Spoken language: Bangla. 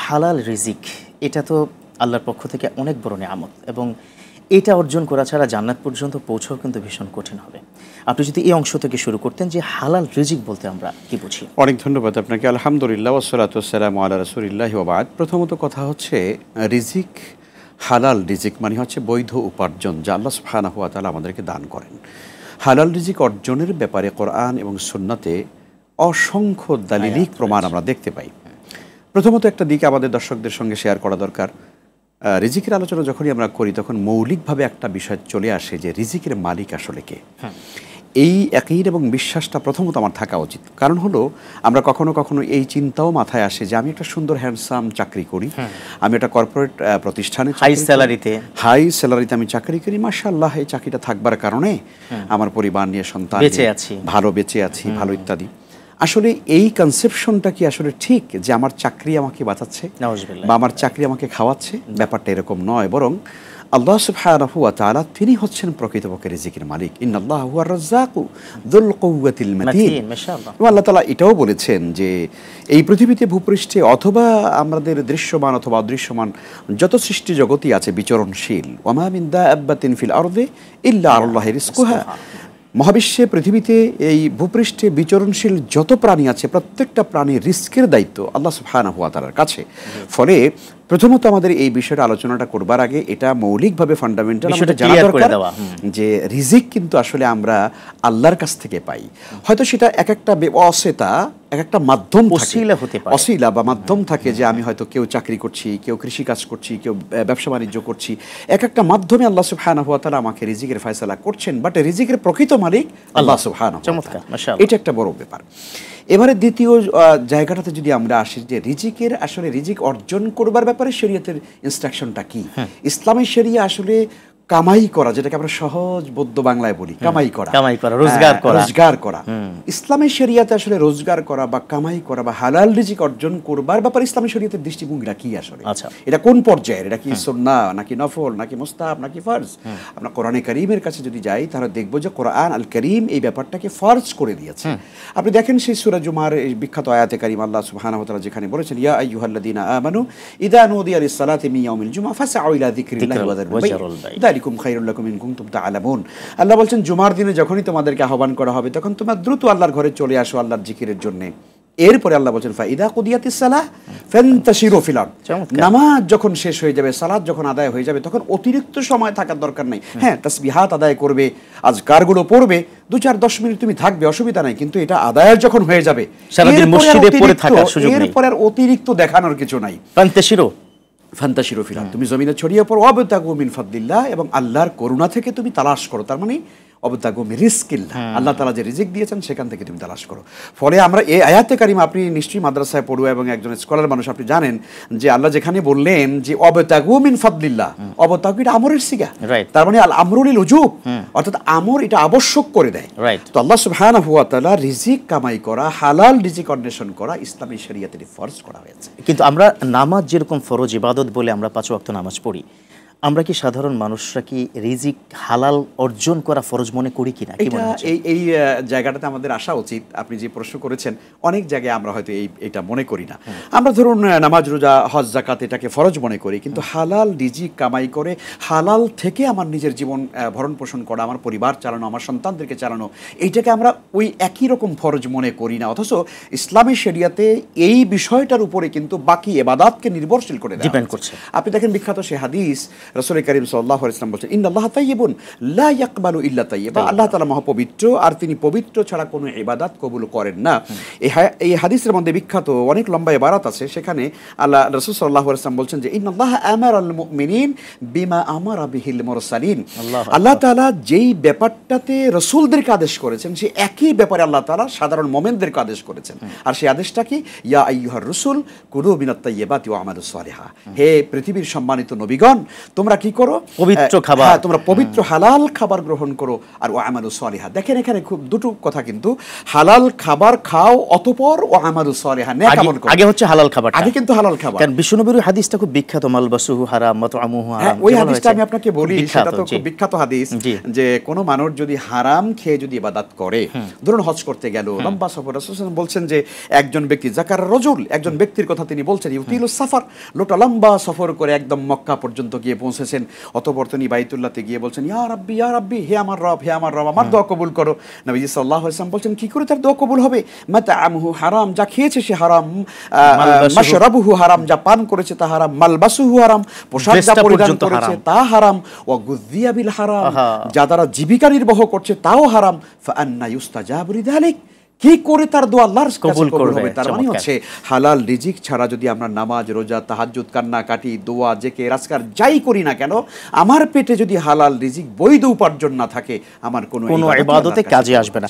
হালাল রিজিক এটা তো আল্লাহর পক্ষ থেকে অনেক বড় নিয়ামত এবং এটা অর্জন করা ছাড়া জান্নাত পর্যন্ত পৌঁছাও কিন্তু ভীষণ কঠিন হবে। আপনি যদি এই অংশ থেকে শুরু করতেন যে হালাল রিজিক বলতে আমরা কি বুঝি? অনেক ধন্যবাদ আপনাকে। আলহামদুলিল্লাহ ওয়াসসালাতু ওয়াসসালামু আলা রাসূলিল্লাহি ওয়া বাদ। প্রথমত কথা হচ্ছে রিজিক, হালাল রিজিক মানে হচ্ছে বৈধ উপার্জন যা আল্লাহ সুবহানাহু ওয়া তাআলা আমাদেরকে দান করেন। হালাল রিজিক অর্জনের ব্যাপারে কোরআন এবং সুন্নাতে অসংখ্য দালিলিক প্রমাণ আমরা দেখতে পাই। প্রথমত একটা দিক আমাদের দর্শকদের সঙ্গে শেয়ার করা দরকার। রিজিকের আলোচনা যখনই আমরা করি তখন মৌলিকভাবে একটা বিষয় চলে আসে যে রিজিকের মালিক আসলে কে। এই একইর এবং বিশ্বাসটা প্রথমত আমার থাকা উচিত। কারণ হলো আমরা কখনো কখনো এই চিন্তাও মাথায় আসে যে আমি একটা সুন্দর হ্যান্ডসাম চাকরি করি, আমি একটা কর্পোরেট প্রতিষ্ঠানে হাই স্যালারিতে আমি চাকরি করি, মাশাআল্লাহ এই চাকরিটা থাকবার কারণে আমার পরিবার নিয়ে সন্তান ভালো বেঁচে আছি ভালো ইত্যাদি। আসলে এই কনসেপশনটা কি আসলে ঠিক যে আমার চাকরি আমাকে বাঁচাচ্ছে বা আমার চাকরি আমাকে খাওয়াচ্ছে? ব্যাপারটা এরকম নয়, বরং আল্লাহ সুবহানাহু ওয়া তাআলা তিনি হচ্ছেন প্রকৃতপক্ষে রিজিকের মালিক। ইন্নাল্লাহা হুয়ার রাজ্জাকু যুল কুওয়াতিল মাতিন। আল্লাহ তাআলা এটাও বলেছেন যে এই পৃথিবীতে ভূপৃষ্ঠে অথবা আমাদের দৃশ্যমান অথবা অদৃশ্যমান যত সৃষ্টি জগতই আছে বিচরণশীল, ওয়া মা মিন দাব্বাতিন ফিল আরদি ইল্লা আলাল্লাহি রিজকুহা। মহাবিশ্বে পৃথিবীতে এই ভূপৃষ্ঠে বিচরণশীল যত প্রাণী আছে প্রত্যেকটা প্রাণীর রিস্কের দায়িত্ব আল্লাহ সুবহানাহু ওয়া তাআলার কাছে। ফলে প্রথমত আমাদের এই বিষয়টা আলোচনাটা করবার আগে এটা মৌলিকভাবে ফান্ডামেন্টাল আমাদের জানা দরকার যে রিজিক কিন্তু আসলে আমরা আল্লাহর কাছ থেকে পাই। হয়তো সেটা এক একটা অসেতা এক একটা মাধ্যম অসিলা বা মাধ্যম থাকে যে আমি হয়তো কেউ চাকরি করছি, কেউ কৃষিকাজ করছি, কেউ ব্যবসা বাণিজ্য করছি, এক একটা মাধ্যমে আল্লাহ সুবহানাহু ওয়া তাআলা আমাকে রিজিকের ফয়সালা করছেন, বাট রিজিকের প্রকৃত মালিক আল্লাহ সুবহানাহু ওয়া তাআলা। এটা একটা বড় ব্যাপার। এবারে দ্বিতীয় জায়গাটাতে যদি আমরা আসি যে রিজিকের আসলে রিজিক অর্জন করবার ব্যাপারে শরীয়তের ইনস্ট্রাকশনটা কি। ইসলামী শরিয়া আসলে কামাই করা, যেটাকে আমরা সহজ বৌদ্ধ বাংলায় বলি কামাই করা, রোজগার করা। ইসলামী শরিয়াতে আসলে রোজগার করা বা কামাই করা বা হালাল রিজিক অর্জন করবার ব্যাপারে ইসলামী শরিয়তের দৃষ্টিভঙ্গিটা কি আসলে? এটা কোন পর্যায়ের? এটা কি সুন্নাহ নাকি নফল নাকি মুস্তাহাব নাকি ফরজ? আমরা কোরআনে কারীমের কাছে যদি যাই তাহলে দেখবো যে কোরআন আল কারীম এই ব্যাপারটাকে ফরজ করে দিয়েছে। আপনি দেখেন সেই সূরা জুমার এই বিখ্যাত আয়াতে কারীম আল্লাহ সুবহানাহু ওয়া তাআলা যেখানে বলেছেন ইয়া আইয়ুহাল্লাযীনা আমানু ইযা নুদিয়া লিস-সালাতি মিন ইয়াউমিল জুমআহ ফাসআউ ইলা যিকরিল্লাহি ওয়া যারুল বাই যালিকুম খায়রুল লাকুম ইন কুনতুম তা'লামুন। আল্লাহ বলছেন জুমার দিনে যখনই তোমাদেরকে আহ্বান করা হবে তখন তোমরা দ্রুত আল্লাহর ঘরে চলে আসো আল্লাহর জিকিরের জন্য। এরপরে আল্লাহ বলছেন ফাইদা কুদিয়াতিস সালাহ ফান্তাশিরু ফিল আরদ। নামাজ যখন শেষ হয়ে যাবে, সালাত যখন আদায় হয়ে যাবে তখন অতিরিক্ত সময় থাকার দরকার নাই। হ্যাঁ, তাসবিহাত আদায় করবে, আজকারগুলো পড়বে, 2-4-10 মিনিট তুমি থাকবে, অসুবিধা নাই, কিন্তু এটা আদায়ের যখন হয়ে যাবে সারাদিন মসজিদে পড়ে থাকার সুযোগ নেই। এরপর আর অতিরিক্ত দেখানোর কিছু নাই। ফান্তাশিরু ফিল আরদ, তুমি জমিনে ছড়িয়ে পড়ো, ওয়াবতাগু মিন ফাদলিল্লাহ, এবং আল্লাহর করুণা থেকে তুমি তালাশ করো। তার মানে ওয়াবতাগু মিন রিজকিল্লাহ, আল্লাহ তাআলা যে রিজিক দিয়েছেন সেখান থেকে তুমি তালাশ করো। ফলে আমরা এই আয়াতে কারিমা, আপনি নিশ্চয়ই মাদ্রাসায় পড়ুয়া এবং একজন স্কলার মানুষ, আপনি জানেন যে আল্লাহ যেখানে বললেন যে ওয়াবতাগু মিন ফাদলিল্লাহ, ওয়াবতাগু এটা আমরের সিগা, তার মানে আল আমরু লিল উজুব, অর্থাৎ আমর এটা আবশ্যক করে দেয়। তো আল্লাহ সুবহানাহু ওয়া তাআলা রিজিক কামাই করা, হালাল রিজিক অন্বেষণ করা ইসলামী শরীয়তে ফরজ করা হয়েছে। কিন্তু আমরা নামাজ যেরকম ফরজ ইবাদত বলে আমরা 5 ওয়াক্ত নামাজ পড়ি, আমরা কি সাধারণ মানুষরা কি রিজিক হালাল অর্জন করা ফরজ মনে করি কিনা? এই জায়গাটাতে আমাদের আসা উচিত। আপনি যে প্রশ্ন করেছেন, অনেক জায়গায় আমরা হয়তো এটা মনে করি না। আমরা ধরুন নামাজ রোজা হজ যাকাত এটাকে ফরজ মনে করি, কিন্তু হালাল রিজিক কামাই করে হালাল থেকে আমার নিজের জীবন ভরণ পোষণ করা, আমার পরিবার চালানো, আমার সন্তানদেরকে চালানো, এইটাকে আমরা ওই একই রকম ফরজ মনে করি না। অথচ ইসলামী শরিয়াতে এই বিষয়টার উপরে কিন্তু বাকি ইবাদতকে নির্ভরশীল করে ডিপেন্ড করছে। আপনি দেখেন বিখ্যাত সে হাদিস, রাসূল করিম সাল্লাল্লাহু আলাইহি ওয়াসাল্লাম বলেছেন ইন্নাল্লাহা তাইয়্যিবুন লা ইয়াকবালু ইল্লা তাইয়্যিবা, আল্লাহ তাআলা মহাপবিত্র আর তিনি পবিত্র ছাড়া কোনো ইবাদত কবুল করেন না। এই হাদিসের মধ্যে বিখ্যাত অনেক লম্বা ইবারত আছে, সেখানে আল্লাহ রাসূল সাল্লাল্লাহু আলাইহি ওয়াসাল্লাম বলছেন যে ইন্নাল্লাহা আমারাল মুমিনিন বিমা আমারা বিহিল মুরসালিন, আল্লাহ তাআলা যেই ব্যাপারটাতে রাসূলদেরকে আদেশ করেছেন সেই একই ব্যাপারে আল্লাহ তাআলা সাধারণ মুমিনদেরকে আদেশ করেছেন। আর সেই আদেশটা কি? ইয়া আইয়ুহার রাসূল কুলু মিনাত তাইয়্যিবাতি ওয়া আমালুস সালিহা, হে পৃথিবীর সম্মানিত নবীগণ তোমরা কি করো? পবিত্র খাবার, হ্যাঁ, তোমরা পবিত্র হালাল খাবার গ্রহণ করো, আর ও আমালু সলিহা। দেখেন এখানে খুব দুটো কথা, কিন্তু হালাল খাবার খাও, অতঃপর ও আমালু সলিহা, নেক আমল করো। আগে হচ্ছে হালাল খাবার, আগে কিন্তু হালাল খাবার। কারণ বিশ্বনবীর হাদিসটা খুব বিখ্যাত, মালবাসুহু হারাম মাতআমুহু হারাম। ওই হাদিসটা আমি আপনাকে বলি, সেটা তো খুব বিখ্যাত হাদিস, যে কোন মানুষ যদি হারাম খেয়ে যদি ইবাদত করে, ধরুন হজ করতে গেল, লম্বা সফর, রাসূল বলছেন যে একজন ব্যক্তি, যাকার রজুল, একজন ব্যক্তির কথা তিনি বলছেন, ইউতিলুস সাফার, লোটা লম্বা সফর করে একদম মক্কা পর্যন্ত গিয়ে পৌঁছেছেন, অতঃপর তিনি বাইতুল্লাহতে গিয়ে বলছেন, ইয়া রাব্বি ইয়া রাব্বি, হে আমার রব, হে আমার রব, আমার দোয়া কবুল করো। নবীজি সাল্লাল্লাহু আলাইহি ওয়াসাল্লাম বলছেন, কি করে তার দোয়া কবুল হবে? মাতআমুহু হারাম, যা খেয়েছে সে হারাম, মাশরাবুহু হারাম, যা পান করেছে তা হারাম, মালবাসুহু হারাম, পোশাক যা পরিধান করেছে তা হারাম, ওয়া গুযিয়া বিল হারাম, যা দ্বারা জীবিকা নির্বাহ করছে তাও হারাম। ফাআন্না ইউস্তাজাবু লিযালিক, কি করে তার দোয়া আল্লাহর কাছে কবুল হবে? তার মানে হচ্ছে হালাল রিজিক ছাড়া যদি আমরা নামাজ, রোজা, তাহাজ্জুদ, কান্নাকাটি, দোয়া, জিকির, আজকার যাই করি না কেন, আমার পেটে যদি হালাল রিজিক, বৈধ উপার্জন না থাকে, আমার কোনো ইবাদতে কাজে আসবে না।